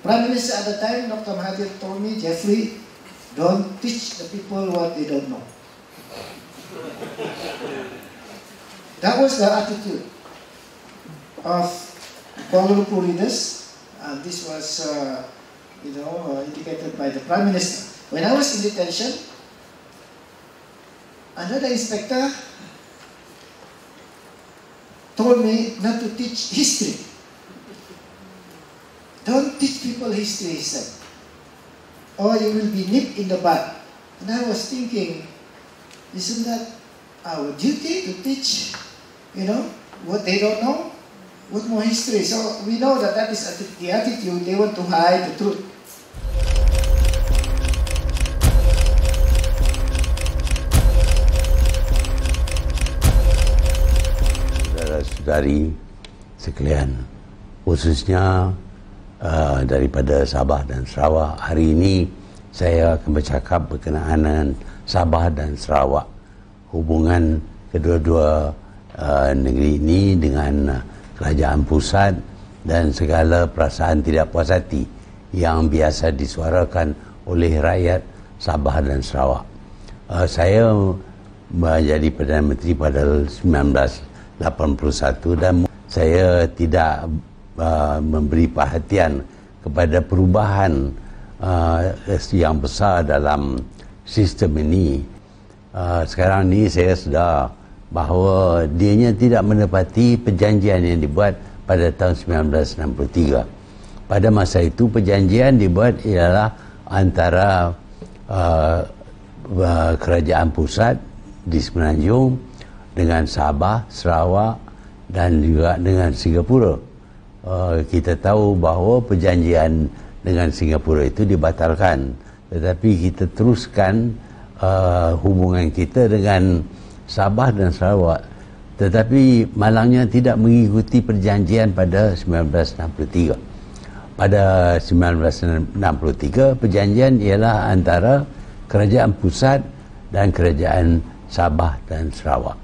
Prime Minister at the time, Dr. Mahathir, told me, Jeffrey, don't teach the people what they don't know. That was the attitude of Kuala Lumpur leaders. This was, indicated by the Prime Minister. When I was in detention, another inspector told me not to teach history. Don't teach people history, he said, or you will be nipped in the bud. And I was thinking, isn't that our duty to teach, what they don't know? What more history? So we know that is the attitude. They want to hide the truth. Saudara-saudari sekalian, khususnya daripada Sabah dan Sarawak, hari ini saya akan bercakap berkenaan dengan Sabah dan Sarawak, hubungan kedua-dua negeri ini dengan kerajaan pusat dan segala perasaan tidak puas hati yang biasa disuarakan oleh rakyat Sabah dan Sarawak. Saya menjadi Perdana Menteri pada 1981 dan saya tidak memberi perhatian kepada perubahan yang besar dalam sistem ini. Sekarang ini saya sedar bahawa dianya tidak menepati perjanjian yang dibuat pada tahun 1963. Pada masa itu perjanjian dibuat ialah antara kerajaan pusat di Semenanjung dengan Sabah, Sarawak dan juga dengan Singapura. Kita tahu bahawa perjanjian dengan Singapura itu dibatalkan, tetapi kita teruskan hubungan kita dengan Sabah dan Sarawak, tetapi malangnya tidak mengikuti perjanjian pada 1963. Pada 1963 perjanjian ialah antara kerajaan pusat dan kerajaan Sabah dan Sarawak.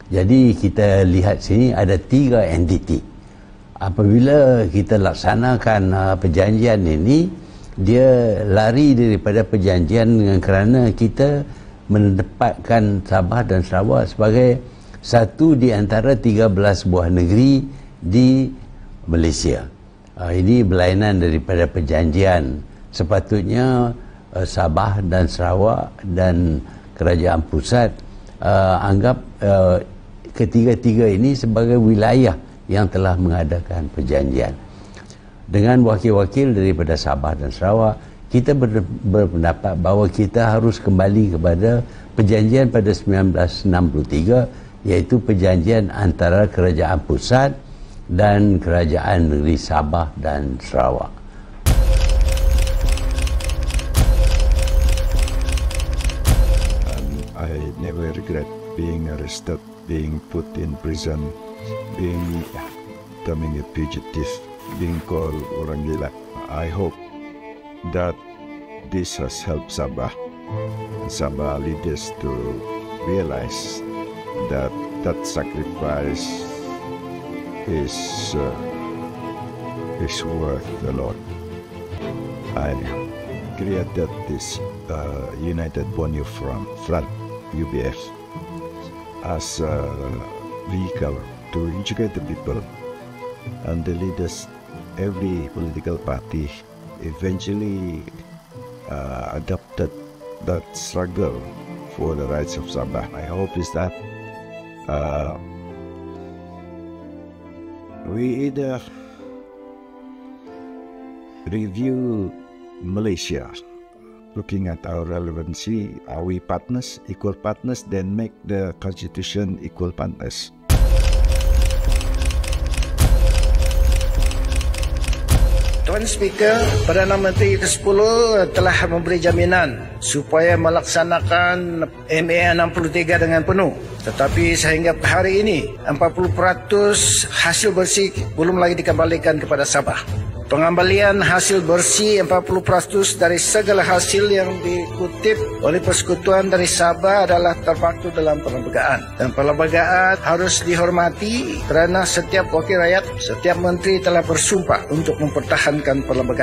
Jadi kita lihat sini ada 3 entiti. Apabila kita laksanakan perjanjian ini, dia lari daripada perjanjian dengan kerana kita menempatkan Sabah dan Sarawak sebagai satu di antara 13 buah negeri di Malaysia. Ini berlainan daripada perjanjian. Sepatutnya Sabah dan Sarawak dan kerajaan pusat anggap ketiga-tiga ini sebagai wilayah yang telah mengadakan perjanjian. Dengan wakil-wakil daripada Sabah dan Sarawak, kita berpendapat bahawa kita harus kembali kepada perjanjian pada 1963, iaitu perjanjian antara kerajaan pusat dan kerajaan negeri Sabah dan Sarawak. I never regret being arrested, being put in prison, being becoming a fugitive, being called orang gila. I hope that this has helped Sabah leaders to realize that sacrifice is worth a lot. I created this United Borneo Front, UBF, as a vehicle to educate the people and the leaders. Every political party eventually adopted that struggle for the rights of Sabah. My hope is that we either review Malaysia, looking at our relevancy, are we partners, equal partners, then make the constitution equal partners. Tuan Speaker, Perdana Menteri ke-10 telah memberi jaminan supaya melaksanakan MA 63 dengan penuh. Tetapi sehingga hari ini 40% hasil bersih belum lagi dikembalikan kepada Sabah. Pengembalian hasil bersih 40% dari segala hasil yang dikutip oleh persekutuan dari Sabah adalah terpaku dalam perlembagaan. Dan perlembagaan harus dihormati kerana setiap wakil rakyat, setiap menteri telah bersumpah untuk mempertahankan perlembagaan.